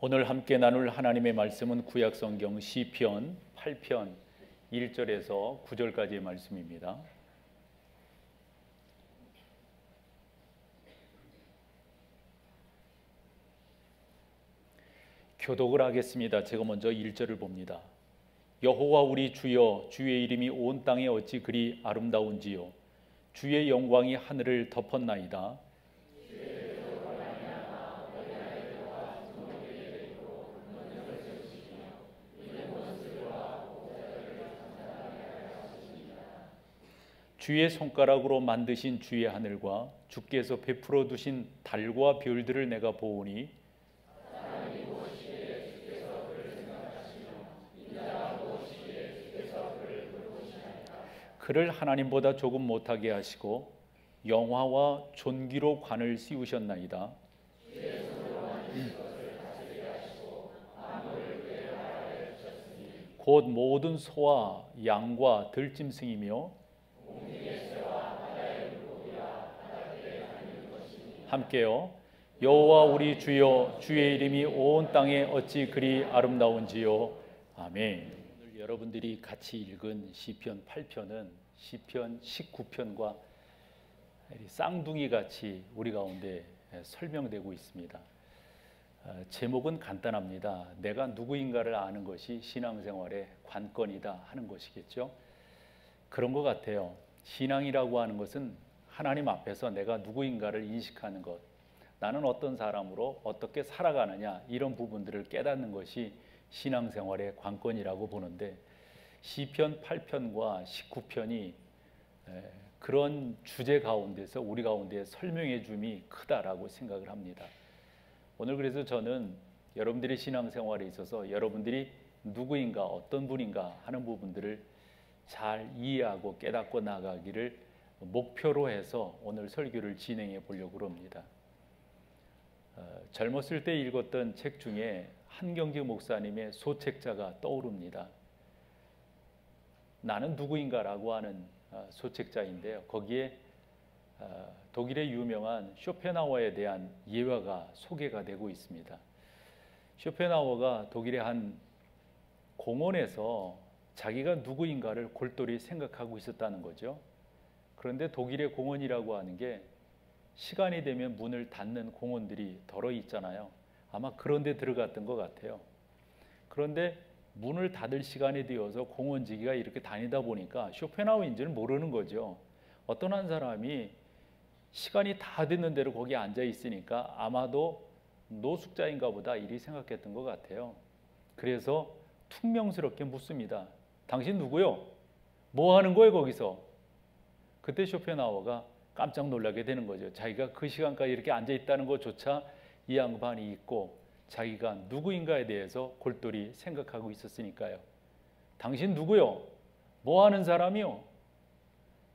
오늘 함께 나눌 하나님의 말씀은 구약성경 시편 8편 1절에서 9절까지의 말씀입니다. 교독을 하겠습니다. 제가 먼저 1절을 봅니다. 여호와 우리 주여, 주의 이름이 온 땅에 어찌 그리 아름다운지요. 주의 영광이 하늘을 덮었나이다. 주의 손가락으로 만드신 주의 하늘과 주께서 베풀어 두신 달과 별들을 내가 보오니 그를 하나님보다 조금 못하게 하시고 영화와 존귀로 관을 씌우셨나이다. 곧 모든 소와 양과 들짐승이며 함께요. 여호와 우리 주여, 주의 이름이 온 땅에 어찌 그리 아름다운지요. 아멘. 오늘 여러분들이 같이 읽은 시편 8편은 시편 19편과 쌍둥이 같이 우리 가운데 설명되고 있습니다. 제목은 간단합니다. 내가 누구인가를 아는 것이 신앙생활의 관건이다 하는 것이겠죠. 그런 것 같아요. 신앙이라고 하는 것은 하나님 앞에서 내가 누구인가를 인식하는 것, 나는 어떤 사람으로 어떻게 살아가느냐, 이런 부분들을 깨닫는 것이 신앙생활의 관건이라고 보는데, 시편 8편과 19편이 그런 주제 가운데서 우리 가운데 설명해 줌이 크다라고 생각을 합니다. 오늘 그래서 저는 여러분들의 신앙생활에 있어서 여러분들이 누구인가, 어떤 분인가 하는 부분들을 잘 이해하고 깨닫고 나가기를 목표로 해서 오늘 설교를 진행해 보려고 합니다. 젊었을 때 읽었던 책 중에 한경직 목사님의 소책자가 떠오릅니다. 나는 누구인가라고 하는 소책자인데요. 거기에 독일의 유명한 쇼펜하우어에 대한 예화가 소개가 되고 있습니다. 쇼펜하우어가 독일의 한 공원에서 자기가 누구인가를 골똘히 생각하고 있었다는 거죠. 그런데 독일의 공원이라고 하는 게 시간이 되면 문을 닫는 공원들이 덜어 있잖아요. 아마 그런 데 들어갔던 것 같아요. 그런데 문을 닫을 시간이 되어서 공원지기가 이렇게 다니다 보니까 쇼펜하우어인지는 모르는 거죠. 어떤 한 사람이 시간이 다 됐는 대로 거기 앉아 있으니까 아마도 노숙자인가 보다 이리 생각했던 것 같아요. 그래서 퉁명스럽게 묻습니다. 당신 누구요? 뭐 하는 거예요 거기서? 그때 쇼펜하우어가 깜짝 놀라게 되는 거죠. 자기가 그 시간까지 이렇게 앉아 있다는 것조차 이 양반이 있고 자기가 누구인가에 대해서 골똘히 생각하고 있었으니까요. 당신 누구요? 뭐 하는 사람이요?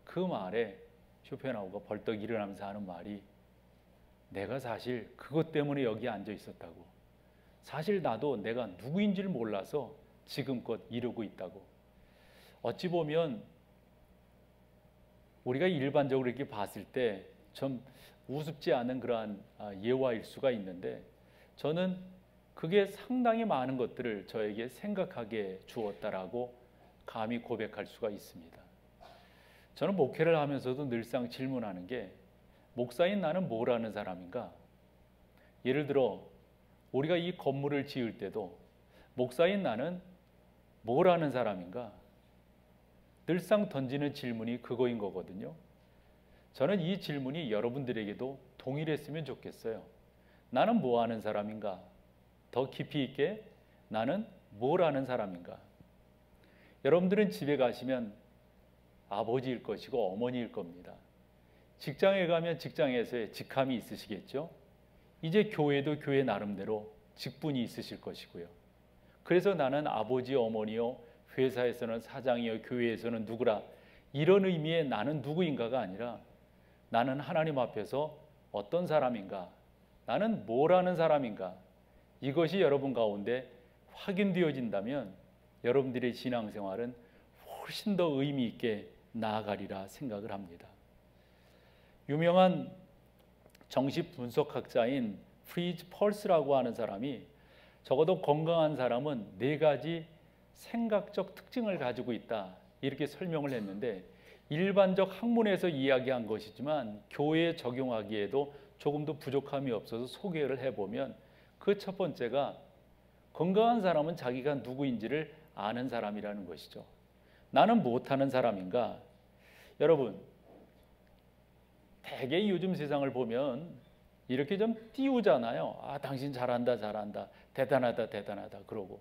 그 말에 쇼펜하우어가 벌떡 일어나면서 하는 말이, 내가 사실 그것 때문에 여기 앉아 있었다고. 사실 나도 내가 누구인지를 몰라서 지금껏 이러고 있다고. 어찌 보면 우리가 일반적으로 이렇게 봤을 때 좀 우습지 않은 그러한 예화일 수가 있는데, 저는 그게 상당히 많은 것들을 저에게 생각하게 주었다라고 감히 고백할 수가 있습니다. 저는 목회를 하면서도 늘상 질문하는 게, 목사인 나는 뭘 하는 사람인가? 예를 들어 우리가 이 건물을 지을 때도 목사인 나는 뭘 하는 사람인가? 늘상 던지는 질문이 그거인 거거든요. 저는 이 질문이 여러분들에게도 동일했으면 좋겠어요. 나는 뭐 하는 사람인가? 더 깊이 있게 나는 뭘 하는 사람인가? 여러분들은 집에 가시면 아버지일 것이고 어머니일 겁니다. 직장에 가면 직장에서의 직함이 있으시겠죠? 이제 교회도 교회 나름대로 직분이 있으실 것이고요. 그래서 나는 아버지, 어머니요, 회사에서는 사장이요, 교회에서는 누구라, 이런 의미의 나는 누구인가가 아니라 나는 하나님 앞에서 어떤 사람인가, 나는 뭘 하는 사람인가, 이것이 여러분 가운데 확인되어진다면 여러분들의 신앙생활은 훨씬 더 의미 있게 나아가리라 생각을 합니다. 유명한 정신 분석학자인 프리즈 펄스라고 하는 사람이 적어도 건강한 사람은 네 가지 생각적 특징을 가지고 있다, 이렇게 설명을 했는데, 일반적 학문에서 이야기한 것이지만 교회에 적용하기에도 조금도 부족함이 없어서 소개를 해보면, 그 첫 번째가 건강한 사람은 자기가 누구인지를 아는 사람이라는 것이죠. 나는 못하는 사람인가? 여러분, 대개 요즘 세상을 보면 이렇게 좀 띄우잖아요. 아, 당신 잘한다, 잘한다, 대단하다, 대단하다 그러고,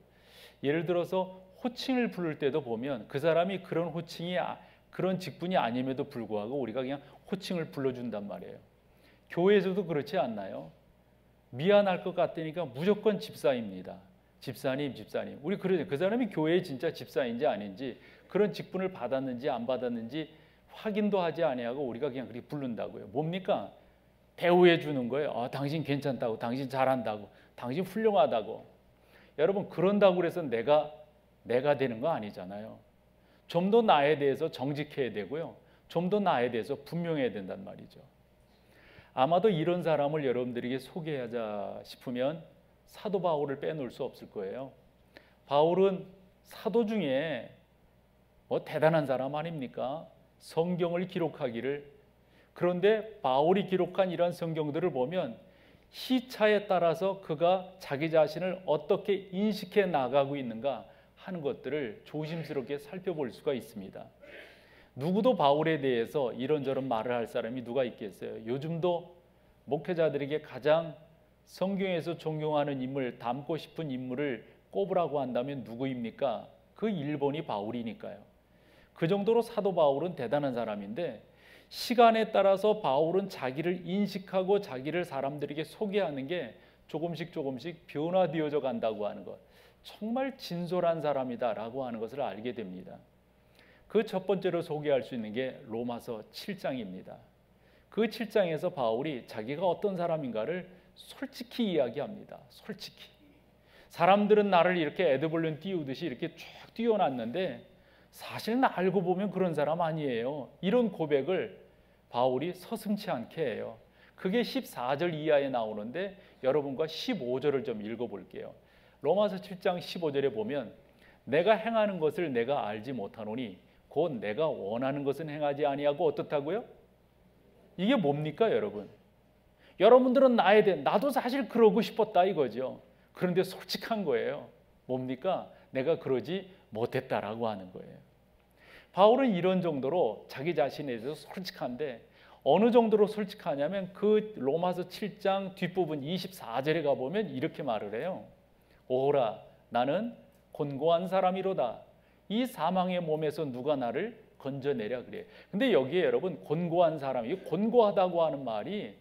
예를 들어서 호칭을 부를 때도 보면 그 사람이 그런 호칭이 그런 직분이 아님에도 불구하고 우리가 그냥 호칭을 불러준단 말이에요. 교회에서도 그렇지 않나요? 미안할 것 같으니까 무조건 집사입니다. 집사님, 집사님. 우리 그러죠. 그 사람이 교회에 진짜 집사인지 아닌지, 그런 직분을 받았는지 안 받았는지 확인도 하지 아니하고 우리가 그냥 그렇게 부른다고요. 뭡니까? 대우해 주는 거예요. 아, 당신 괜찮다고, 당신 잘한다고, 당신 훌륭하다고. 여러분, 그런다고 해서 내가 되는 거 아니잖아요. 좀 더 나에 대해서 정직해야 되고요. 좀 더 나에 대해서 분명해야 된단 말이죠. 아마도 이런 사람을 여러분들에게 소개하자 싶으면 사도 바울을 빼놓을 수 없을 거예요. 바울은 사도 중에 뭐 대단한 사람 아닙니까? 성경을 기록하기를. 그런데 바울이 기록한 이런 성경들을 보면 시차에 따라서 그가 자기 자신을 어떻게 인식해 나가고 있는가 하는 것들을 조심스럽게 살펴볼 수가 있습니다. 누구도 바울에 대해서 이런저런 말을 할 사람이 누가 있겠어요? 요즘도 목회자들에게 가장 성경에서 존경하는 인물, 닮고 싶은 인물을 꼽으라고 한다면 누구입니까? 그 1번이 바울이니까요. 그 정도로 사도 바울은 대단한 사람인데, 시간에 따라서 바울은 자기를 인식하고 자기를 사람들에게 소개하는 게 조금씩 변화되어져 간다고 하는 것, 정말 진솔한 사람이다라고 하는 것을 알게 됩니다. 그 첫 번째로 소개할 수 있는 게 로마서 7장입니다. 그 7장에서 바울이 자기가 어떤 사람인가를 솔직히 이야기합니다. 솔직히. 사람들은 나를 이렇게 에드벌룬 띄우듯이 이렇게 쭉 띄워놨는데 사실 나 알고 보면 그런 사람 아니에요. 이런 고백을 바울이 서슴지 않게 해요. 그게 14절 이하에 나오는데 여러분과 15절을 좀 읽어볼게요. 로마서 7장 15절에 보면, 내가 행하는 것을 내가 알지 못하노니 곧 내가 원하는 것은 행하지 아니하고 어떻다고요? 이게 뭡니까 여러분? 여러분들은 나에 대해 나도 사실 그러고 싶었다 이거죠. 그런데 솔직한 거예요. 뭡니까? 내가 그러지 못했다라고 하는 거예요. 바울은 이런 정도로 자기 자신에 대해서 솔직한데, 어느 정도로 솔직하냐면 그 로마서 7장 뒷부분 24절에 가보면 이렇게 말을 해요. 오호라, 나는 곤고한 사람이로다. 이 사망의 몸에서 누가 나를 건져내랴 그래. 근데 여기에 여러분 곤고한 사람, 이 곤고하다고 하는 말이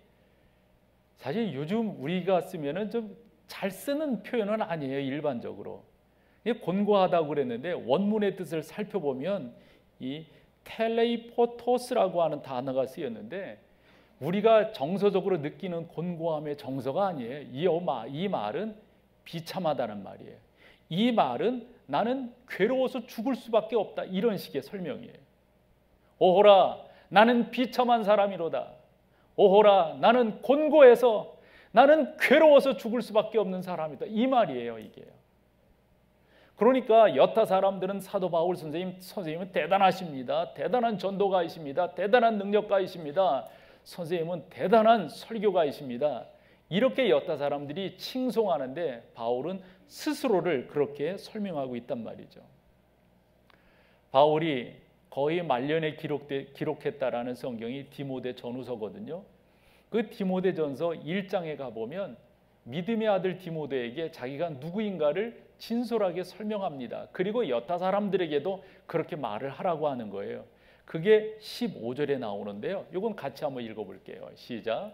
사실 요즘 우리가 쓰면은 좀 잘 쓰는 표현은 아니에요. 일반적으로 곤고하다고 그랬는데 원문의 뜻을 살펴보면 이 텔레이포토스라고 하는 단어가 쓰였는데, 우리가 정서적으로 느끼는 곤고함의 정서가 아니에요. 이 말은 비참하다는 말이에요. 이 말은 나는 괴로워서 죽을 수밖에 없다, 이런 식의 설명이에요. 오호라, 나는 비참한 사람이로다. 오호라, 나는 곤고해서, 나는 괴로워서 죽을 수밖에 없는 사람이다, 이 말이에요. 이게요. 그러니까 여타 사람들은 사도 바울 선생님은 대단하십니다. 대단한 전도가이십니다. 대단한 능력가이십니다. 선생님은 대단한 설교가이십니다. 이렇게 여타 사람들이 칭송하는데 바울은 스스로를 그렇게 설명하고 있단 말이죠. 바울이 거의 말년에 기록했다라는 성경이 디모데 전후서거든요. 그 디모데 전서 1장에 가보면 믿음의 아들 디모데에게 자기가 누구인가를 진솔하게 설명합니다. 그리고 여타 사람들에게도 그렇게 말을 하라고 하는 거예요. 그게 15절에 나오는데요. 이건 같이 한번 읽어볼게요. 시작.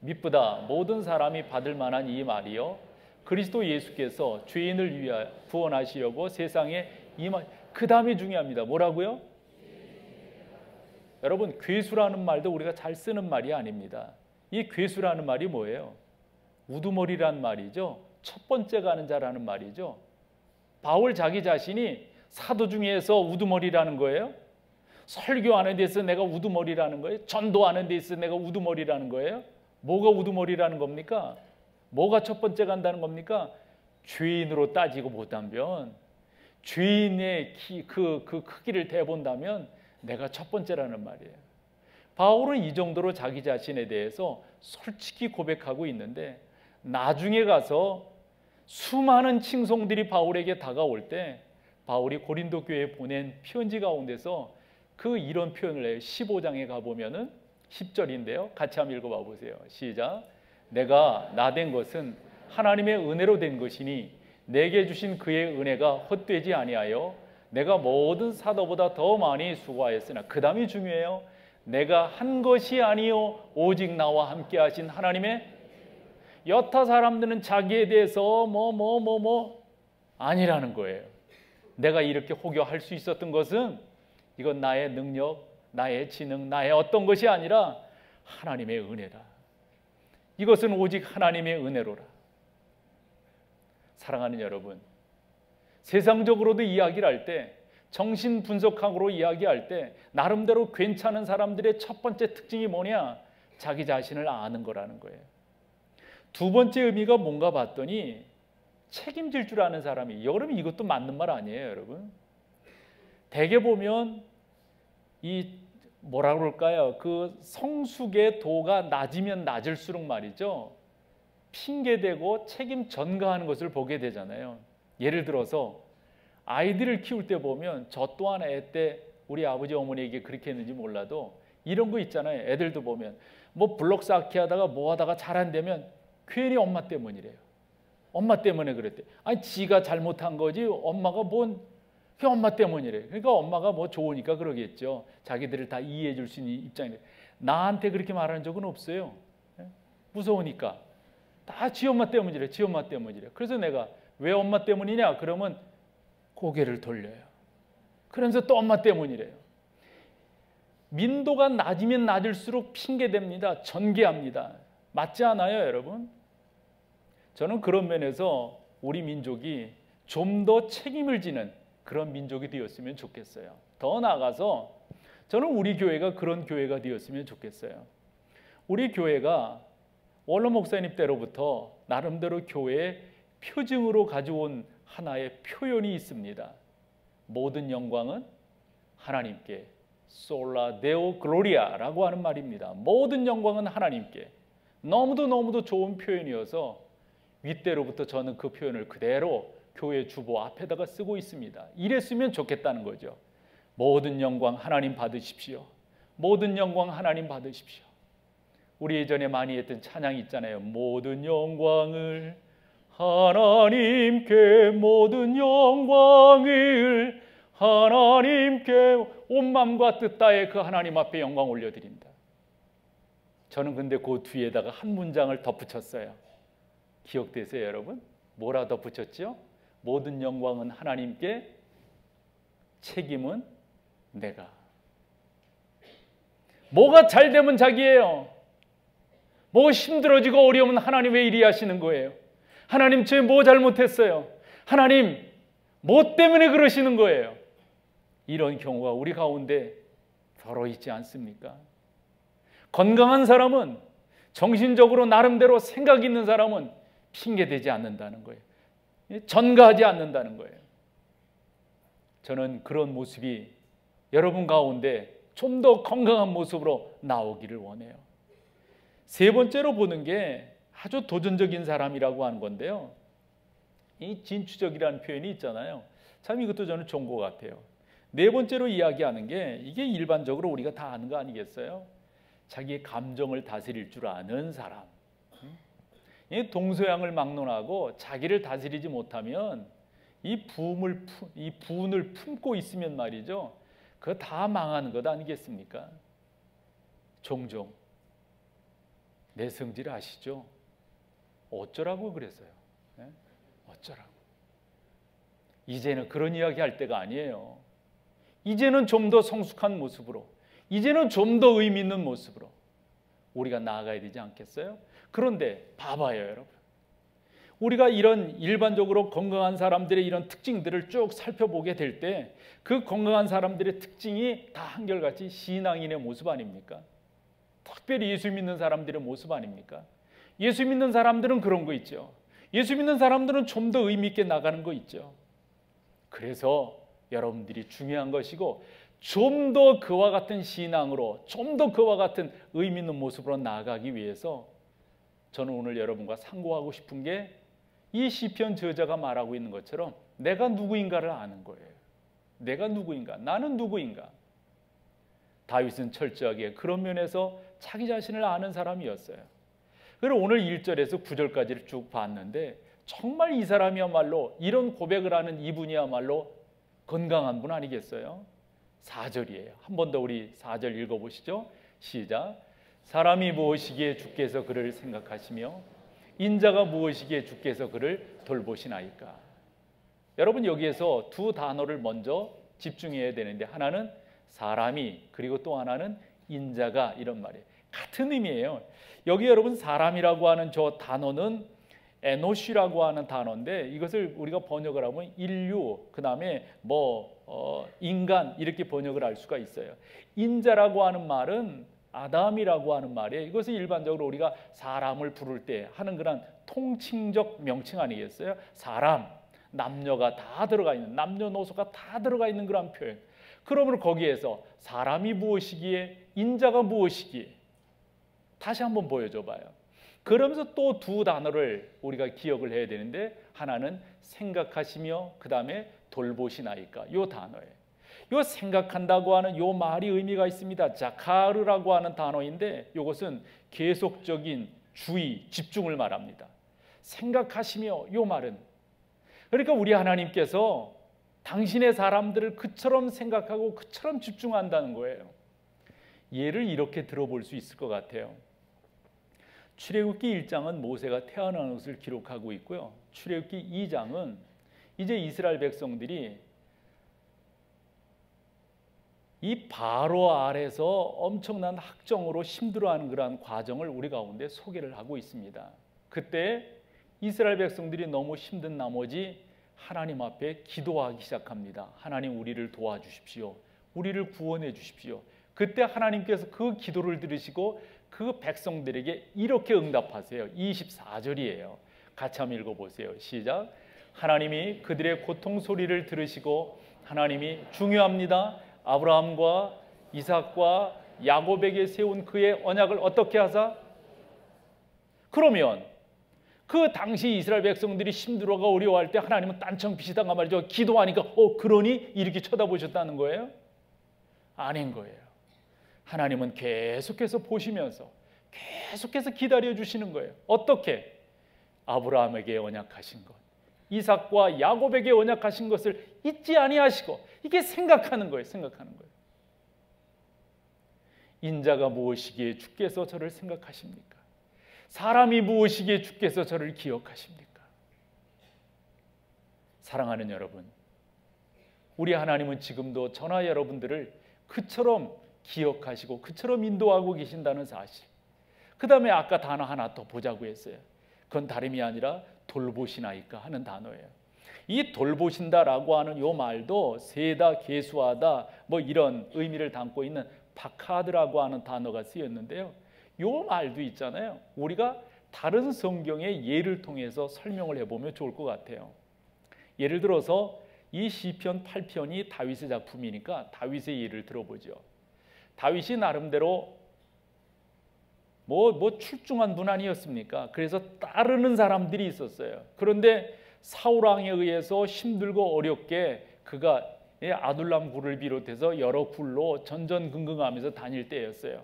미쁘다 모든 사람이 받을 만한 이 말이요, 그리스도 예수께서 죄인을 위하여 구원하시려고 세상에 임하. 그 다음이 중요합니다. 뭐라고요? 여러분, 괴수라는 말도 우리가 잘 쓰는 말이 아닙니다. 이 괴수라는 말이 뭐예요? 우두머리란 말이죠. 첫 번째 가는 자라는 말이죠. 바울 자기 자신이 사도 중에서 우두머리라는 거예요? 설교하는 데 있어서 내가 우두머리라는 거예요? 전도하는 데 있어서 내가 우두머리라는 거예요? 뭐가 우두머리라는 겁니까? 뭐가 첫 번째 간다는 겁니까? 죄인으로 따지고 보다면, 죄인의 그 크기를 대본다면 내가 첫 번째라는 말이에요. 바울은 이 정도로 자기 자신에 대해서 솔직히 고백하고 있는데, 나중에 가서 수많은 칭송들이 바울에게 다가올 때 바울이 고린도 교회에 보낸 편지 가운데서 이런 표현을 해요. 15장에 가보면은 10절인데요. 같이 한번 읽어봐 보세요. 시작. 내가 나된 것은 하나님의 은혜로 된 것이니 내게 주신 그의 은혜가 헛되지 아니하여 내가 모든 사도보다 더 많이 수고하였으나, 그 다음이 중요해요. 내가 한 것이 아니요 오직 나와 함께 하신 하나님의. 여타 사람들은 자기에 대해서 아니라는 거예요. 내가 이렇게 호교할 수 있었던 것은 이건 나의 능력, 나의 지능, 나의 어떤 것이 아니라 하나님의 은혜다. 이것은 오직 하나님의 은혜로라. 사랑하는 여러분, 세상적으로도 이야기를 할 때, 정신 분석학으로 이야기할 때 나름대로 괜찮은 사람들의 첫 번째 특징이 뭐냐? 자기 자신을 아는 거라는 거예요. 두 번째 의미가 뭔가 봤더니 책임질 줄 아는 사람이. 여러분, 이것도 맞는 말 아니에요, 여러분? 대개 보면 뭐라 그럴까요? 성숙의 도가 낮으면 낮을수록 말이죠, 핑계대고 책임 전가하는 것을 보게 되잖아요. 예를 들어서 아이들을 키울 때 보면, 저 또한 애 때 우리 아버지 어머니에게 그렇게 했는지 몰라도 이런 거 있잖아요. 애들도 보면 블록 쌓기 하다가 하다가 잘 안 되면 괜히 엄마 때문이래요. 엄마 때문에 그랬대. 아니, 지가 잘못한 거지 엄마가 그게 엄마 때문이래. 그러니까 엄마가 좋으니까 그러겠죠. 자기들을 다 이해해 줄 수 있는 입장이래. 나한테 그렇게 말하는 적은 없어요. 무서우니까. 다 지 엄마 때문이래. 지 엄마 때문이래. 그래서 내가 왜 엄마 때문이냐? 그러면 고개를 돌려요. 그러면서 또 엄마 때문이래요. 민도가 낮으면 낮을수록 핑계댑니다. 전개합니다. 맞지 않아요, 여러분? 저는 그런 면에서 우리 민족이 좀 더 책임을 지는 그런 민족이 되었으면 좋겠어요. 더 나아가서 저는 우리 교회가 그런 교회가 되었으면 좋겠어요. 우리 교회가 원로 목사님 때로부터 나름대로 교회의 표징으로 가져온 하나의 표현이 있습니다. 모든 영광은 하나님께, 솔라 데오 글로리아라고 하는 말입니다. 모든 영광은 하나님께. 너무도 좋은 표현이어서 윗대로부터 저는 그 표현을 그대로 교회 주보 앞에다가 쓰고 있습니다. 이랬으면 좋겠다는 거죠. 모든 영광 하나님 받으십시오. 모든 영광 하나님 받으십시오. 우리 예전에 많이 했던 찬양이 있잖아요. 모든 영광을 하나님께, 모든 영광을 하나님께, 온 마음과 뜻 다해 그 하나님 앞에 영광 올려드린다. 저는 근데 그 뒤에다가 한 문장을 덧붙였어요. 기억되세요, 여러분? 뭐라 덧붙였죠? 모든 영광은 하나님께, 책임은 내가. 뭐가 잘 되면 자기예요. 뭐가 힘들어지고 어려우면 하나님 왜 이리 하시는 거예요? 하나님, 저 뭐 잘못했어요? 하나님, 뭐 때문에 그러시는 거예요? 이런 경우가 우리 가운데 더러 있지 않습니까? 건강한 사람은, 정신적으로 나름대로 생각 있는 사람은 핑계대지 않는다는 거예요. 전가하지 않는다는 거예요. 저는 그런 모습이 여러분 가운데 좀 더 건강한 모습으로 나오기를 원해요. 세 번째로 보는 게 아주 도전적인 사람이라고 하는 건데요. 이 진취적이라는 표현이 있잖아요. 참 이것도 저는 좋은 것 같아요. 네 번째로 이야기하는 게, 이게 일반적으로 우리가 다 아는 거 아니겠어요? 자기의 감정을 다스릴 줄 아는 사람. 이 동서양을 막론하고 자기를 다스리지 못하면 이 분을 품고 있으면 말이죠, 그거 다 망하는 것 아니겠습니까? 종종 내 성질 아시죠? 어쩌라고 그랬어요. 네? 어쩌라고. 이제는 그런 이야기 할 때가 아니에요. 이제는 좀 더 성숙한 모습으로, 이제는 좀 더 의미 있는 모습으로 우리가 나아가야 되지 않겠어요? 그런데 봐봐요, 여러분. 우리가 이런 일반적으로 건강한 사람들의 이런 특징들을 쭉 살펴보게 될 때 그 건강한 사람들의 특징이 다 한결같이 신앙인의 모습 아닙니까? 특별히 예수 믿는 사람들의 모습 아닙니까? 예수 믿는 사람들은 그런 거 있죠. 예수 믿는 사람들은 좀 더 의미 있게 나가는 거 있죠. 그래서 여러분들이 중요한 것이고 좀 더 그와 같은 신앙으로 좀 더 그와 같은 의미 있는 모습으로 나아가기 위해서 저는 오늘 여러분과 상고하고 싶은 게 이 시편 저자가 말하고 있는 것처럼 내가 누구인가를 아는 거예요. 내가 누구인가? 나는 누구인가? 다윗은 철저하게 그런 면에서 자기 자신을 아는 사람이었어요. 그리고 오늘 1절에서 9절까지를 쭉 봤는데 정말 이 사람이야말로 이런 고백을 하는 이분이야말로 건강한 분 아니겠어요? 4절이에요. 한 번 더 우리 4절 읽어보시죠. 시작. 사람이 무엇이기에 주께서 그를 생각하시며 인자가 무엇이기에 주께서 그를 돌보시나이까. 여러분 여기에서 두 단어를 먼저 집중해야 되는데 하나는 사람이 그리고 또 하나는 인자가 이런 말이에요. 같은 의미예요. 여기 여러분 사람이라고 하는 저 단어는 에노시라고 하는 단어인데 이것을 우리가 번역을 하면 인류 그 다음에 인간 이렇게 번역을 할 수가 있어요. 인자라고 하는 말은 아담이라고 하는 말이에요. 이것은 일반적으로 우리가 사람을 부를 때 하는 그런 통칭적 명칭 아니겠어요? 사람, 남녀가 다 들어가 있는 남녀노소가 다 들어가 있는 그런 표현. 그러므로 거기에서 사람이 무엇이기에 인자가 무엇이기에 다시 한번 보여줘 봐요. 그러면서 또 두 단어를 우리가 기억을 해야 되는데 하나는 생각하시며 그 다음에 돌보시나이까 요 단어예요. 요 생각한다고 하는 요 말이 의미가 있습니다. 자카르라고 하는 단어인데 이것은 계속적인 주의, 집중을 말합니다. 생각하시며 요 말은 그러니까 우리 하나님께서 당신의 사람들을 그처럼 생각하고 그처럼 집중한다는 거예요. 예를 이렇게 들어볼 수 있을 것 같아요. 출애굽기 1장은 모세가 태어난 것을 기록하고 있고요. 출애굽기 2장은 이제 이스라엘 백성들이 이 바로 아래서 엄청난 학정으로 힘들어하는 그러한 과정을 우리 가운데 소개를 하고 있습니다. 그때 이스라엘 백성들이 너무 힘든 나머지 하나님 앞에 기도하기 시작합니다. 하나님 우리를 도와주십시오. 우리를 구원해 주십시오. 그때 하나님께서 그 기도를 들으시고 그 백성들에게 이렇게 응답하세요. 24절이에요. 같이 한번 읽어보세요. 시작. 하나님이 그들의 고통 소리를 들으시고 하나님이 중요합니다. 아브라함과 이삭과 야곱에게 세운 그의 언약을 어떻게 하사? 그러면 그 당시 이스라엘 백성들이 힘들어가 어려워할 때 하나님은 딴청 빚이다가 말이죠. 기도하니까 그러니 이렇게 쳐다보셨다는 거예요? 아닌 거예요. 하나님은 계속해서 보시면서 계속해서 기다려주시는 거예요. 어떻게? 아브라함에게 언약하신 것, 이삭과 야곱에게 언약하신 것을 잊지 아니하시고 이게 생각하는 거예요. 생각하는 거예요. 인자가 무엇이기에 주께서 저를 생각하십니까? 사람이 무엇이기에 주께서 저를 기억하십니까? 사랑하는 여러분, 우리 하나님은 지금도 저나 여러분들을 그처럼 기억하시고 그처럼 인도하고 계신다는 사실. 그 다음에 아까 단어 하나 더 보자고 했어요. 그건 다름이 아니라 돌보시나이까 하는 단어예요. 이 돌보신다라고 하는 요 말도 세다, 계수하다 이런 의미를 담고 있는 파카드라고 하는 단어가 쓰였는데요. 요 말도 있잖아요. 우리가 다른 성경의 예를 통해서 설명을 해보면 좋을 것 같아요. 예를 들어서 이 시편 8편이 다윗의 작품이니까 다윗의 예를 들어보죠. 다윗이 나름대로 출중한 분 아니었습니까? 그래서 따르는 사람들이 있었어요. 그런데 사울 왕에 의해서 힘들고 어렵게 그가 아둘람 굴을 비롯해서 여러 굴로 전전긍긍하면서 다닐 때였어요.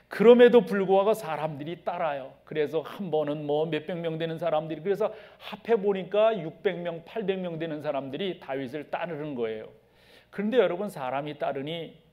그럼에도 불구하고 사람들이 따라요. 그래서 한 번은 몇백 명 되는 사람들이, 그래서 합해 보니까 600명, 800명 되는 사람들이 다윗을 따르는 거예요. 그런데 여러분, 사람이 따르니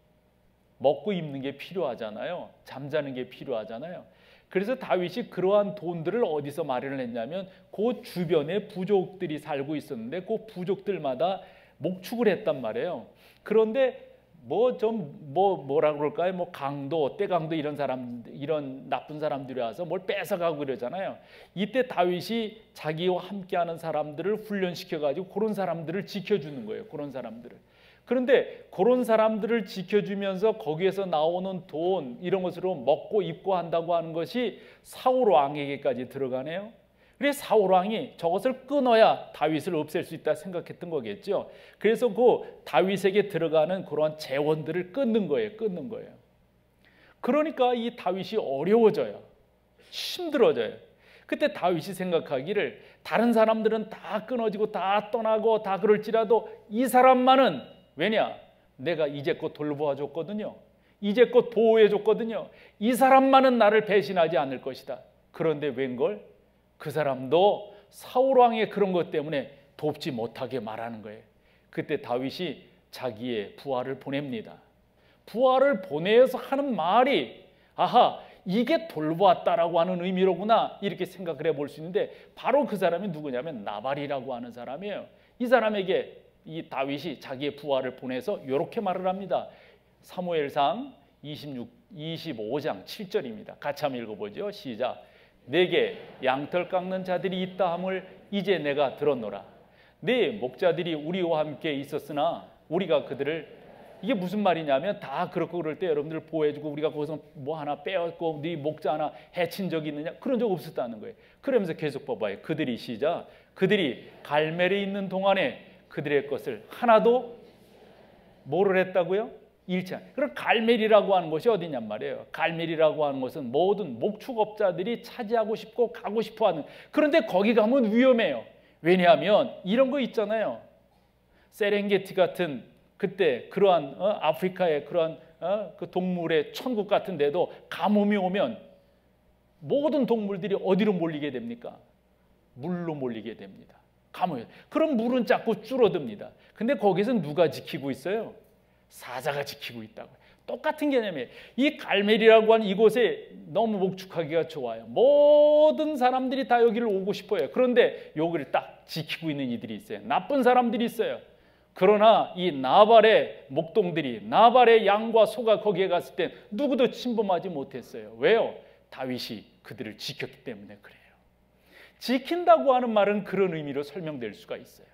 먹고 입는 게 필요하잖아요. 잠자는 게 필요하잖아요. 그래서 다윗이 그러한 돈들을 어디서 마련을 했냐면 그 주변에 부족들이 살고 있었는데 그 부족들마다 목축을 했단 말이에요. 그런데 뭐라 그럴까요? 강도, 떼강도 이런 사람, 이런 나쁜 사람들이 와서 뭘 뺏어가고 그러잖아요. 이때 다윗이 자기와 함께하는 사람들을 훈련시켜 가지고 그런 사람들을 지켜주는 거예요. 그런 사람들을. 그런데 그런 사람들을 지켜주면서 거기에서 나오는 돈 이런 것으로 먹고 입고 한다고 하는 것이 사울 왕에게까지 들어가네요. 그래서 사울 왕이 저것을 끊어야 다윗을 없앨 수 있다 생각했던 거겠죠. 그래서 그 다윗에게 들어가는 그런 재원들을 끊는 거예요. 끊는 거예요. 그러니까 이 다윗이 어려워져요. 힘들어져요. 그때 다윗이 생각하기를 다른 사람들은 다 끊어지고 다 떠나고 다 그럴지라도 이 사람만은 왜냐? 내가 이제껏 돌보아 줬거든요. 이제껏 보호해 줬거든요. 이 사람만은 나를 배신하지 않을 것이다. 그런데 웬걸? 그 사람도 사울 왕의 그런 것 때문에 돕지 못하게 말하는 거예요. 그때 다윗이 자기의 부하를 보냅니다. 부하를 보내서 하는 말이 아하, 이게 돌보았다라고 하는 의미로구나 이렇게 생각을 해볼 수 있는데 바로 그 사람이 누구냐면 나발이라고 하는 사람이에요. 이 사람에게 이 다윗이 자기의 부하를 보내서 이렇게 말을 합니다. 사무엘상 25장 7절입니다. 같이 한번 읽어보죠. 시작. 내게 양털 깎는 자들이 있다 함을 이제 내가 들었노라. 네 목자들이 우리와 함께 있었으나 우리가 그들을 이게 무슨 말이냐면 다 그렇고 그럴 때 여러분들 보호해주고 우리가 거기서 뭐 하나 빼앗고 네 목자 하나 해친 적이 있느냐 그런 적 없었다는 거예요. 그러면서 계속 봐봐요. 그들이 시작. 그들이 갈멜에 있는 동안에 그들의 것을 하나도 뭐를 했다고요? 잃지 않아요. 그럼 갈멜이라고 하는 것이 어디냔 말이에요. 갈멜이라고 하는 것은 모든 목축업자들이 차지하고 싶고 가고 싶어 하는, 그런데 거기 가면 위험해요. 왜냐하면 이런 거 있잖아요. 세렝게티 같은 그때 그러한 아프리카의 그러한 그 동물의 천국 같은 데도 가뭄이 오면 모든 동물들이 어디로 몰리게 됩니까? 물로 몰리게 됩니다. 가뭄이. 그럼 물은 자꾸 줄어듭니다. 근데 거기서 누가 지키고 있어요? 사자가 지키고 있다고. 똑같은 개념이에요. 이 갈멜이라고 하는 이곳에 너무 목축하기가 좋아요. 모든 사람들이 다 여기를 오고 싶어요. 그런데 여기를 딱 지키고 있는 이들이 있어요. 나쁜 사람들이 있어요. 그러나 이 나발의 목동들이, 나발의 양과 소가 거기에 갔을 때 누구도 침범하지 못했어요. 왜요? 다윗이 그들을 지켰기 때문에 그래요. 지킨다고 하는 말은 그런 의미로 설명될 수가 있어요.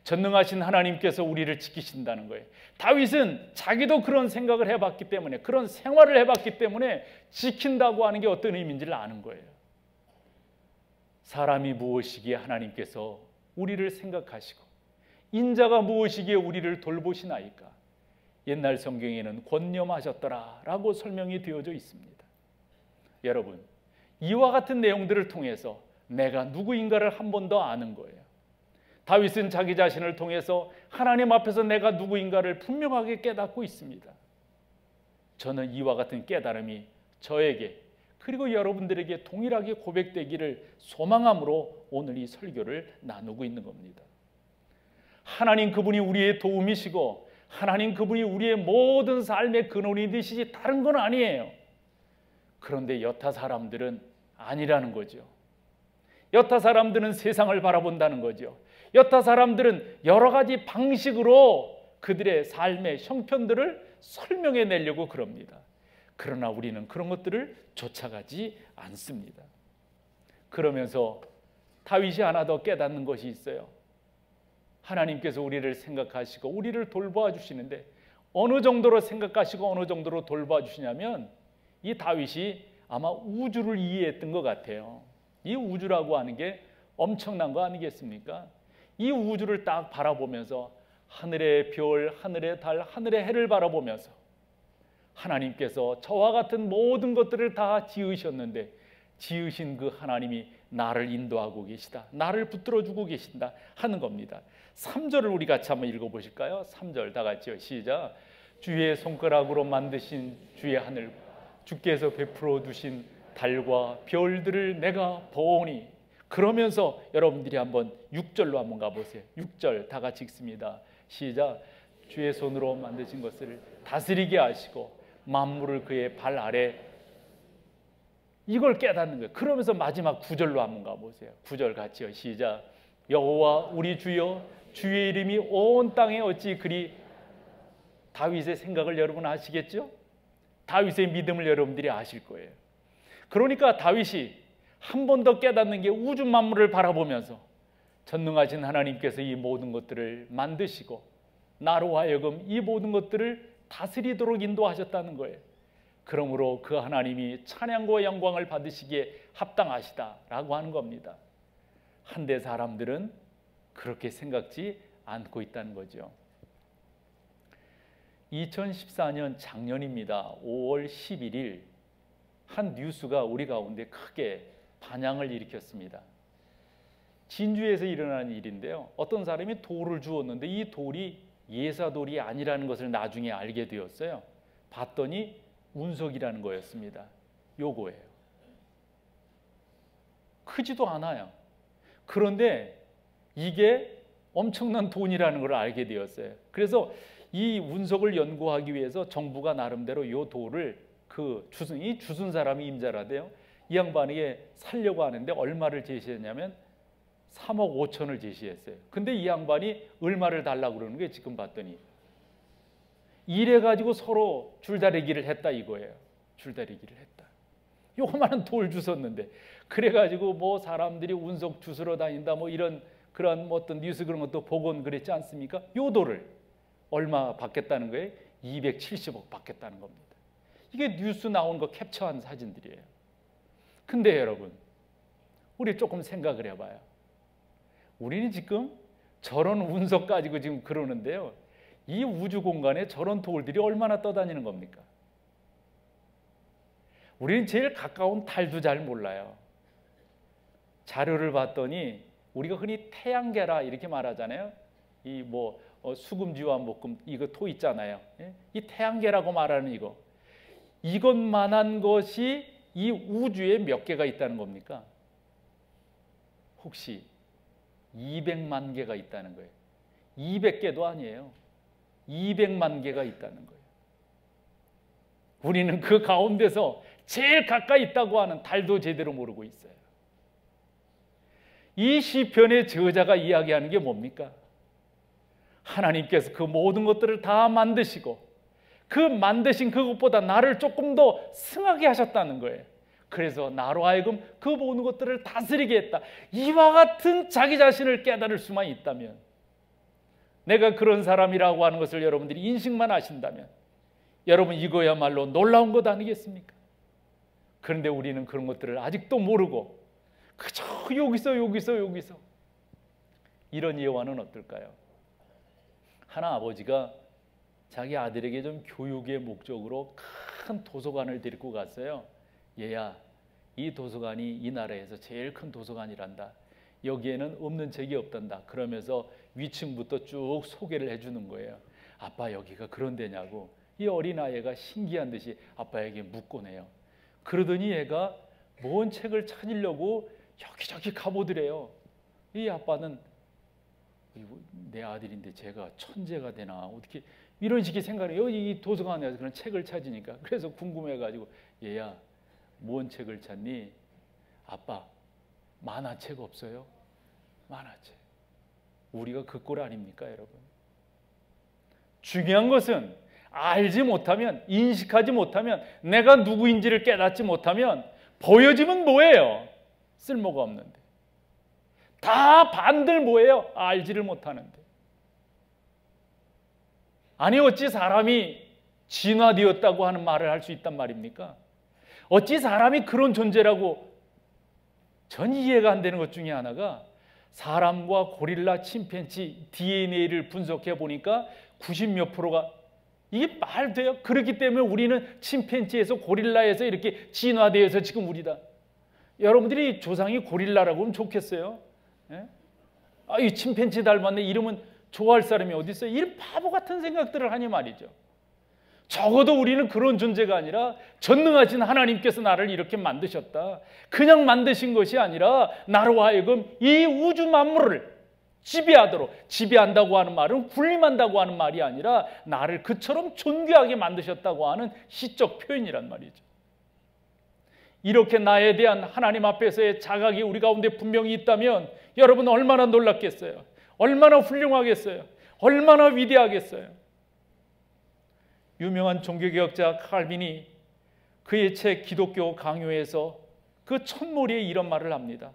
전능하신 하나님께서 우리를 지키신다는 거예요. 다윗은 자기도 그런 생각을 해봤기 때문에, 그런 생활을 해봤기 때문에 지킨다고 하는 게 어떤 의미인지를 아는 거예요. 사람이 무엇이기에 하나님께서 우리를 생각하시고 인자가 무엇이기에 우리를 돌보시나이까? 옛날 성경에는 권념하셨더라라고 설명이 되어져 있습니다. 여러분, 이와 같은 내용들을 통해서 내가 누구인가를 한 번 더 아는 거예요. 다윗은 자기 자신을 통해서 하나님 앞에서 내가 누구인가를 분명하게 깨닫고 있습니다. 저는 이와 같은 깨달음이 저에게 그리고 여러분들에게 동일하게 고백되기를 소망함으로 오늘 이 설교를 나누고 있는 겁니다. 하나님 그분이 우리의 도움이시고 하나님 그분이 우리의 모든 삶의 근원이 되시지 다른 건 아니에요. 그런데 여타 사람들은 아니라는 거죠. 여타 사람들은 세상을 바라본다는 거죠. 여타 사람들은 여러 가지 방식으로 그들의 삶의 형편들을 설명해 내려고 그럽니다. 그러나 우리는 그런 것들을 쫓아가지 않습니다. 그러면서 다윗이 하나 더 깨닫는 것이 있어요. 하나님께서 우리를 생각하시고 우리를 돌보아 주시는데 어느 정도로 생각하시고 어느 정도로 돌보아 주시냐면 이 다윗이 아마 우주를 이해했던 것 같아요. 이 우주라고 하는 게 엄청난 거 아니겠습니까? 이 우주를 딱 바라보면서 하늘의 별, 하늘의 달, 하늘의 해를 바라보면서 하나님께서 저와 같은 모든 것들을 다 지으셨는데 지으신 그 하나님이 나를 인도하고 계시다. 나를 붙들어주고 계신다 하는 겁니다. 3절을 우리 같이 한번 읽어보실까요? 3절 다 같이요. 시작. 주의 손가락으로 만드신 주의 하늘, 주께서 베풀어 두신 달과 별들을 내가 보오니. 그러면서 여러분들이 한번 6절로 한번 가보세요. 6절 다 같이 읽습니다. 시작. 주의 손으로 만드신 것을 다스리게 하시고 만물을 그의 발 아래, 이걸 깨닫는 거예요. 그러면서 마지막 9절로 한번 가보세요. 9절 같이요. 시작. 여호와 우리 주여, 주의 이름이 온 땅에 어찌 그리. 다윗의 생각을 여러분 아시겠죠? 다윗의 믿음을 여러분들이 아실 거예요. 그러니까 다윗이 한 번 더 깨닫는 게 우주 만물을 바라보면서 전능하신 하나님께서 이 모든 것들을 만드시고 나로 하여금 이 모든 것들을 다스리도록 인도하셨다는 거예요. 그러므로 그 하나님이 찬양과 영광을 받으시기에 합당하시다라고 하는 겁니다. 한데 사람들은 그렇게 생각지 않고 있다는 거죠. 2014년 작년입니다. 5월 11일 한 뉴스가 우리 가운데 크게 반향을 일으켰습니다. 진주에서 일어난 일인데요. 어떤 사람이 돌을 주었는데 이 돌이 예사돌이 아니라는 것을 나중에 알게 되었어요. 봤더니 운석이라는 거였습니다. 요거예요. 크지도 않아요. 그런데 이게 엄청난 돈이라는 걸 알게 되었어요. 그래서 이 운석을 연구하기 위해서 정부가 나름대로 이 돌을 이 주순 사람이 임자라대요. 이 양반에게 살려고 하는데 얼마를 제시했냐면 3억 5천을 제시했어요. 근데 이 양반이 얼마를 달라고 그러는 게 지금 봤더니 이래가지고 서로 줄다리기를 했다 이거예요. 줄다리기를 했다. 요만한 돌 주웠는데 그래가지고 뭐 사람들이 운석 주스러 다닌다 뭐 이런 그런 뭐 어떤 뉴스 그런 것도 보곤 그랬지 않습니까? 요 돌을 얼마 받겠다는 거예요? 270억 받겠다는 겁니다. 이게 뉴스 나온 거 캡처한 사진들이에요. 근데 여러분 우리 조금 생각을 해봐요. 우리는 지금 저런 운석 가지고 지금 그러는데요. 이 우주 공간에 저런 돌들이 얼마나 떠다니는 겁니까? 우리는 제일 가까운 달도 잘 몰라요. 자료를 봤더니 우리가 흔히 태양계라 이렇게 말하잖아요. 이 뭐 수금지와 목금 이거 토 있잖아요. 이 태양계라고 말하는 이것만한 것이 이 우주에 몇 개가 있다는 겁니까? 혹시 200만 개가 있다는 거예요. 200개도 아니에요. 200만 개가 있다는 거예요. 우리는 그 가운데서 제일 가까이 있다고 하는 달도 제대로 모르고 있어요. 이 시편의 저자가 이야기하는 게 뭡니까? 하나님께서 그 모든 것들을 다 만드시고 그 만드신 그것보다 나를 조금 더 승하게 하셨다는 거예요. 그래서 나로 하여금 그 모든 것들을 다스리게 했다. 이와 같은 자기 자신을 깨달을 수만 있다면, 내가 그런 사람이라고 하는 것을 여러분들이 인식만 하신다면 여러분 이거야말로 놀라운 것 아니겠습니까? 그런데 우리는 그런 것들을 아직도 모르고 그저 여기서 이런 예화는 어떨까요? 하나 아버지가 자기 아들에게 좀 교육의 목적으로 큰 도서관을 데리고 갔어요. 얘야, 이 도서관이 이 나라에서 제일 큰 도서관이란다. 여기에는 없는 책이 없단다. 그러면서 위층부터 쭉 소개를 해주는 거예요. 아빠 여기가 그런 데냐고. 이 어린아이가 신기한 듯이 아빠에게 묻곤 해요. 그러더니 얘가 뭔 책을 찾으려고 여기저기 가보더래요. 이 아빠는 내 아들인데 제가 천재가 되나 어떻게 이런 식의 생각을 해요. 이 도서관에서 그런 책을 찾으니까. 그래서 궁금해가지고 얘야 뭔 책을 찾니? 아빠 만화책 없어요? 만화책. 우리가 그 꼴 아닙니까 여러분? 중요한 것은 알지 못하면, 인식하지 못하면, 내가 누구인지를 깨닫지 못하면 보여지면 뭐예요? 쓸모가 없는데. 다 반들 뭐예요? 알지를 못하는데. 아니 어찌 사람이 진화되었다고 하는 말을 할 수 있단 말입니까? 어찌 사람이 그런 존재라고. 전 이해가 안 되는 것 중에 하나가 사람과 고릴라, 침팬지 DNA를 분석해 보니까 90몇 프로가 이게 말 돼요? 그렇기 때문에 우리는 침팬지에서 고릴라에서 이렇게 진화되어서 지금 우리다. 여러분들이 조상이 고릴라라고 하면 좋겠어요? 예? 아, 이 침팬지 닮았네. 이러면 좋아할 사람이 어디 있어요? 이런 바보 같은 생각들을 하니 말이죠. 적어도 우리는 그런 존재가 아니라 전능하신 하나님께서 나를 이렇게 만드셨다. 그냥 만드신 것이 아니라 나로 하여금 이 우주 만물을 지배하도록, 지배한다고 하는 말은 군림한다고 하는 말이 아니라 나를 그처럼 존귀하게 만드셨다고 하는 시적 표현이란 말이죠. 이렇게 나에 대한 하나님 앞에서의 자각이 우리 가운데 분명히 있다면 여러분 얼마나 놀랍겠어요? 얼마나 훌륭하겠어요? 얼마나 위대하겠어요? 유명한 종교개혁자 칼빈이 그의 책 기독교 강요에서 그 첫머리에 이런 말을 합니다.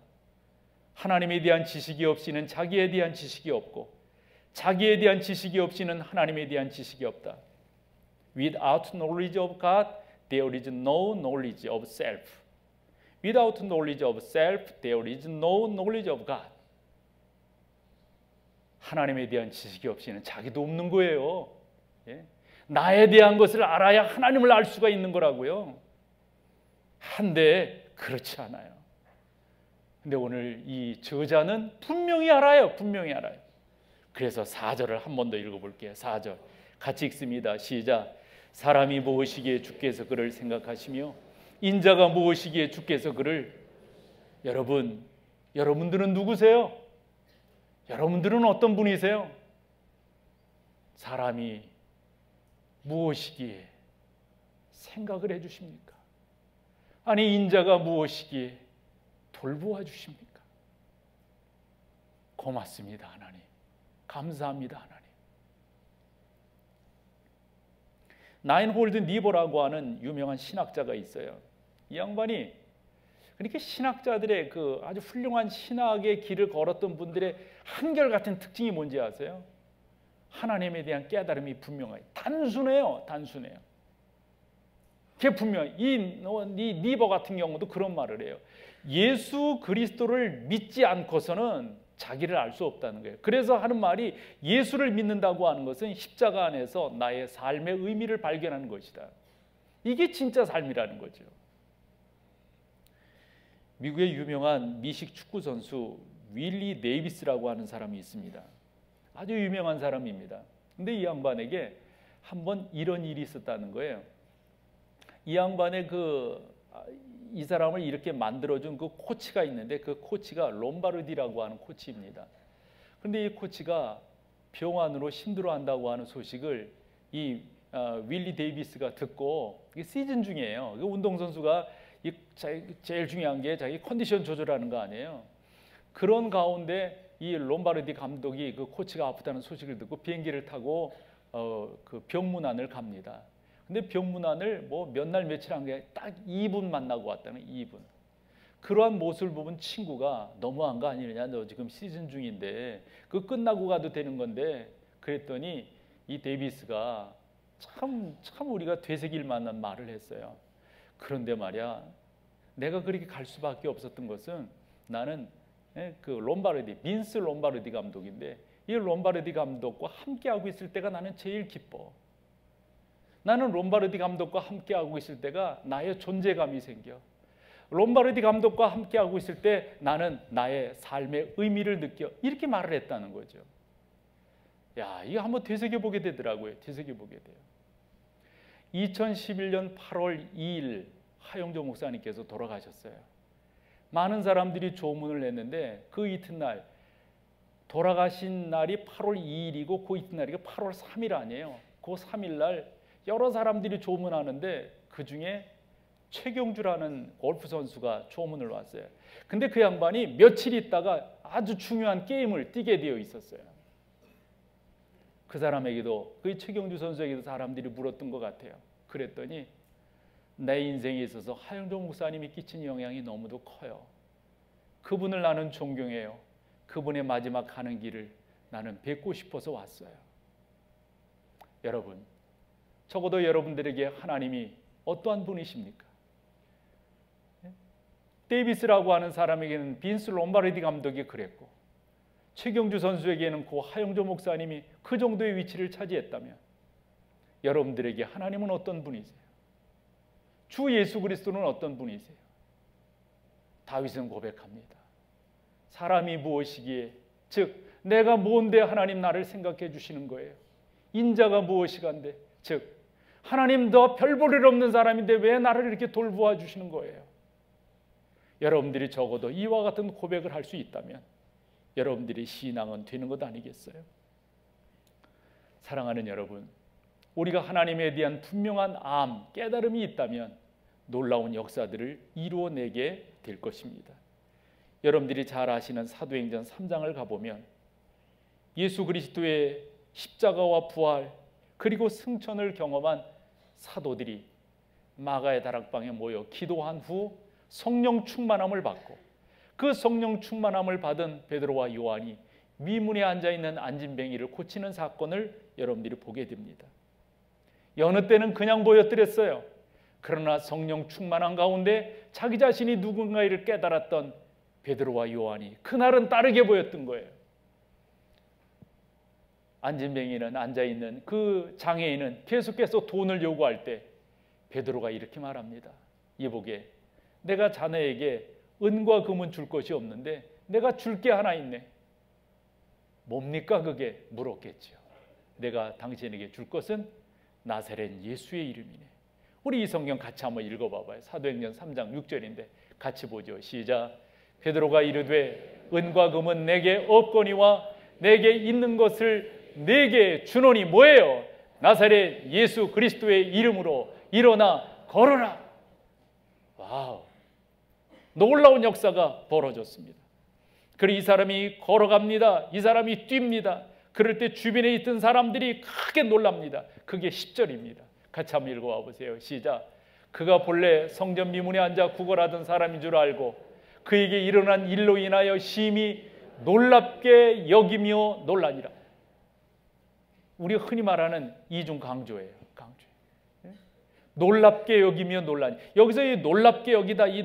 하나님에 대한 지식이 없이는 자기에 대한 지식이 없고 자기에 대한 지식이 없이는 하나님에 대한 지식이 없다. Without knowledge of God, there is no knowledge of self. Without knowledge of self, there is no knowledge of God. 하나님에 대한 지식이 없이는 자기도 없는 거예요. 예? 나에 대한 것을 알아야 하나님을 알 수가 있는 거라고요. 한데 그렇지 않아요. 근데 오늘 이 저자는 분명히 알아요. 분명히 알아요. 그래서 4절을 한 번 더 읽어볼게요. 4절 같이 읽습니다. 시작. 사람이 무엇이기에 주께서 그를 생각하시며 인자가 무엇이기에 주께서 그를. 여러분들은 누구세요? 여러분들은 어떤 분이세요? 사람이 무엇이기에 생각을 해주십니까? 아니 인자가 무엇이기에 돌보아 주십니까? 고맙습니다 하나님. 감사합니다 하나님. 나인홀드 니버라고 하는 유명한 신학자가 있어요. 이 양반이 그렇게 신학자들의 그 아주 훌륭한 신학의 길을 걸었던 분들의 한결같은 특징이 뭔지 아세요? 하나님에 대한 깨달음이 분명해요. 단순해요. 그게 분명해요. 이 니버 같은 경우도 그런 말을 해요. 예수 그리스도를 믿지 않고서는 자기를 알 수 없다는 거예요. 그래서 하는 말이 예수를 믿는다고 하는 것은 십자가 안에서 나의 삶의 의미를 발견하는 것이다. 이게 진짜 삶이라는 거죠. 미국의 유명한 미식 축구 선수 윌리 데이비스라고 하는 사람이 있습니다. 아주 유명한 사람입니다. 근데 이 양반에게 한번 이런 일이 있었다는 거예요. 이 양반의 이 사람을 이렇게 만들어준 그 코치가 있는데 그 코치가 롬바르디라고 하는 코치입니다. 그런데 이 코치가 병환으로 힘들어한다고 하는 소식을 이 윌리 데이비스가 듣고 이게 시즌 중이에요. 운동선수가 제일 중요한 게 자기 컨디션 조절하는 거 아니에요. 그런 가운데 이 롬바르디 감독이 그 코치가 아프다는 소식을 듣고 비행기를 타고 그 병문안을 갑니다. 근데 병문안을 뭐 몇 날 며칠 한 게 딱 2분 만나고 왔다는 2분. 그러한 모습을 보면 친구가 너무한 거 아니느냐, 너 지금 시즌 중인데 그 끝나고 가도 되는 건데. 그랬더니 이 데이비스가 참 우리가 되새길 만한 말을 했어요. 그런데 말이야, 내가 그렇게 갈 수밖에 없었던 것은 나는 그 롬바르디, 빈스 롬바르디 감독인데 이 롬바르디 감독과 함께하고 있을 때가 나는 제일 기뻐. 나는 롬바르디 감독과 함께하고 있을 때가 나의 존재감이 생겨. 롬바르디 감독과 함께하고 있을 때 나는 나의 삶의 의미를 느껴. 이렇게 말을 했다는 거죠. 야, 이거 한번 되새겨보게 되더라고요. 되새겨보게 돼요. 2011년 8월 2일 하영조 목사님께서 돌아가셨어요. 많은 사람들이 조문을 했는데 그 이튿날, 돌아가신 날이 8월 2일이고 그 이튿날이 8월 3일 아니에요. 그 3일날 여러 사람들이 조문하는데 그중에 최경주라는 골프 선수가 조문을 왔어요. 근데 그 양반이 며칠 있다가 아주 중요한 게임을 뛰게 되어 있었어요. 그 사람에게도, 그 최경주 선수에게도 사람들이 물었던 것 같아요. 그랬더니 내 인생에 있어서 하영조 목사님이 끼친 영향이 너무도 커요. 그분을 나는 존경해요. 그분의 마지막 가는 길을 나는 뵙고 싶어서 왔어요. 여러분, 적어도 여러분들에게 하나님이 어떠한 분이십니까? 데이비스라고 하는 사람에게는 빈스 롬바르디 감독이 그랬고, 최경주 선수에게는 고 하영조 목사님이 그 정도의 위치를 차지했다면 여러분들에게 하나님은 어떤 분이세요? 주 예수 그리스도는 어떤 분이세요? 다윗은 고백합니다. 사람이 무엇이기에, 즉 내가 뭔데 하나님 나를 생각해 주시는 거예요. 인자가 무엇이간데, 즉 하나님 너 별 볼 일 없는 사람인데 왜 나를 이렇게 돌보아 주시는 거예요? 여러분들이 적어도 이와 같은 고백을 할 수 있다면 여러분들의 신앙은 되는 것 아니겠어요? 사랑하는 여러분, 우리가 하나님에 대한 분명한 깨달음이 있다면 놀라운 역사들을 이루어내게 될 것입니다. 여러분들이 잘 아시는 사도행전 3장을 가보면 예수 그리스도의 십자가와 부활 그리고 승천을 경험한 사도들이 마가의 다락방에 모여 기도한 후 성령 충만함을 받고, 그 성령 충만함을 받은 베드로와 요한이 미문에 앉아있는 안진뱅이를 고치는 사건을 여러분들이 보게 됩니다. 여느 때는 그냥 보였더랬어요. 그러나 성령 충만한 가운데 자기 자신이 누군가를 깨달았던 베드로와 요한이 그날은 다르게 보였던 거예요. 안진뱅이는 앉아있는 그 장애인은 계속해서 돈을 요구할 때 베드로가 이렇게 말합니다. 이보게, 내가 자네에게 은과 금은 줄 것이 없는데 내가 줄 게 하나 있네. 뭡니까 그게? 물었겠지요. 내가 당신에게 줄 것은 나사렛 예수의 이름이네. 우리 이 성경 같이 한번 읽어봐봐요. 사도행전 3장 6절인데 같이 보죠. 시작. 베드로가 이르되 은과 금은 내게 없거니와 내게 있는 것을 내게 주노니 뭐예요? 나사렛 예수 그리스도의 이름으로 일어나 걸어라. 와우, 놀라운 역사가 벌어졌습니다. 그리고 이 사람이 걸어갑니다. 이 사람이 뜁니다. 그럴 때 주변에 있던 사람들이 크게 놀랍니다. 그게 10절입니다. 같이 한번 읽어와 보세요. 시작. 그가 본래 성전 미문에 앉아 구걸하던 사람인 줄 알고 그에게 일어난 일로 인하여 심히 놀랍게 여기며 놀라니라. 우리가 흔히 말하는 이중 강조예요. 강조. 놀랍게 여기며 놀라니. 여기서 이 놀랍게 여기다, 이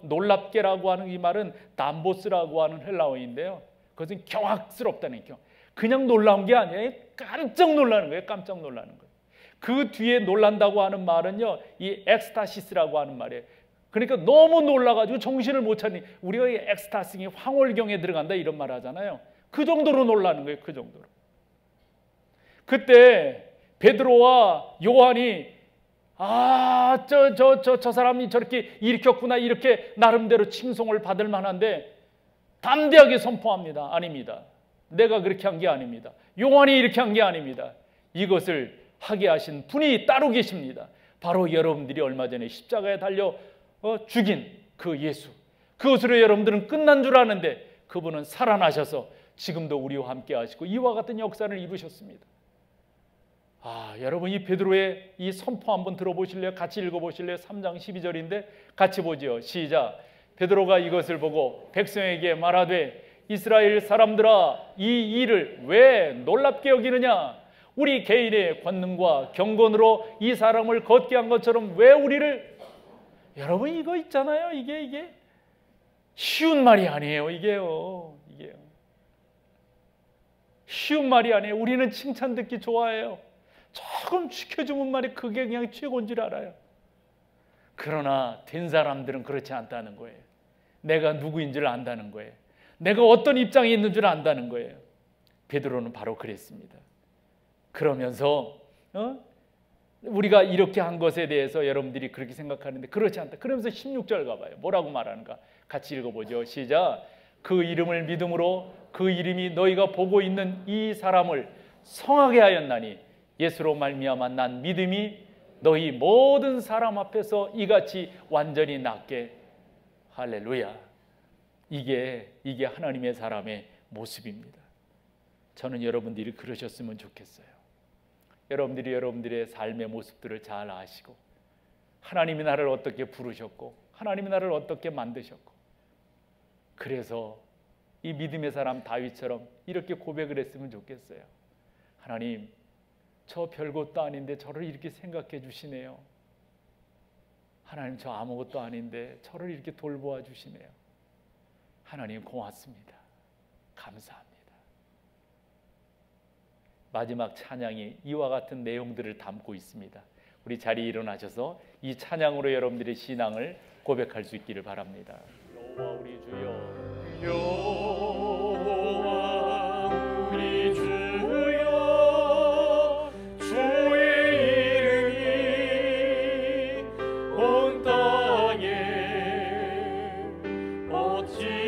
놀랍게라고 하는 이 말은 담보스라고 하는 헬라어인데요. 그것은 경악스럽다는 경. 그냥 놀라운 게 아니에요. 깜짝 놀라는 거예요. 깜짝 놀라는 거예요. 그 뒤에 놀란다고 하는 말은요, 이 엑스타시스라고 하는 말이에요. 그러니까 너무 놀라가지고 정신을 못 차리니, 우리가 이 엑스타싱이 황홀경에 들어간다 이런 말 하잖아요. 그 정도로 놀라는 거예요. 그 정도로. 그때 베드로와 요한이 저 사람이 저렇게 일으켰구나, 이렇게 나름대로 칭송을 받을 만한데 담대하게 선포합니다. 아닙니다. 내가 그렇게 한 게 아닙니다. 요한이 이렇게 한 게 아닙니다. 이것을 하게 하신 분이 따로 계십니다. 바로 여러분들이 얼마 전에 십자가에 달려 죽인 그 예수. 그것으로 여러분들은 끝난 줄 아는데 그분은 살아나셔서 지금도 우리와 함께 하시고 이와 같은 역사를 이루셨습니다. 여러분, 이 베드로의 이 선포 한번 들어보실래요? 같이 읽어보실래요? 3장 12절인데 같이 보죠. 시작. 베드로가 이것을 보고 백성에게 말하되 이스라엘 사람들아, 이 일을 왜 놀랍게 여기느냐? 우리 개인의 권능과 경건으로 이 사람을 걷게 한 것처럼 왜 우리를. 여러분, 이거 있잖아요. 이게 쉬운 말이 아니에요. 이게요. 쉬운 말이 아니에요. 우리는 칭찬 듣기 좋아해요. 조금 지켜주는 말이 그게 그냥 최고인 줄 알아요. 그러나 된 사람들은 그렇지 않다는 거예요. 내가 누구인 줄 안다는 거예요. 내가 어떤 입장에 있는 줄 안다는 거예요. 베드로는 바로 그랬습니다. 그러면서 우리가 이렇게 한 것에 대해서 여러분들이 그렇게 생각하는데 그렇지 않다. 그러면서 16절 가봐요. 뭐라고 말하는가? 같이 읽어보죠. 시작. 그 이름을 믿음으로 그 이름이 너희가 보고 있는 이 사람을 성하게 하였나니 예수로 말미암아 난 믿음이 너희 모든 사람 앞에서 이같이 완전히 낫게. 할렐루야. 이게 하나님의 사람의 모습입니다. 저는 여러분들이 그러셨으면 좋겠어요. 여러분들이 여러분들의 삶의 모습들을 잘 아시고 하나님이 나를 어떻게 부르셨고 하나님이 나를 어떻게 만드셨고, 그래서 이 믿음의 사람 다윗처럼 이렇게 고백을 했으면 좋겠어요. 하나님, 저 별것도 아닌데 저를 이렇게 생각해 주시네요. 하나님, 저 아무것도 아닌데 저를 이렇게 돌보아 주시네요. 하나님 고맙습니다. 감사합니다. 마지막 찬양이 이와 같은 내용들을 담고 있습니다. 우리 자리에 일어나셔서 이 찬양으로 여러분들의 신앙을 고백할 수 있기를 바랍니다. 여호와 우리 주여, 여호와 우리 주여, 주의 이름이 온 땅에 어찌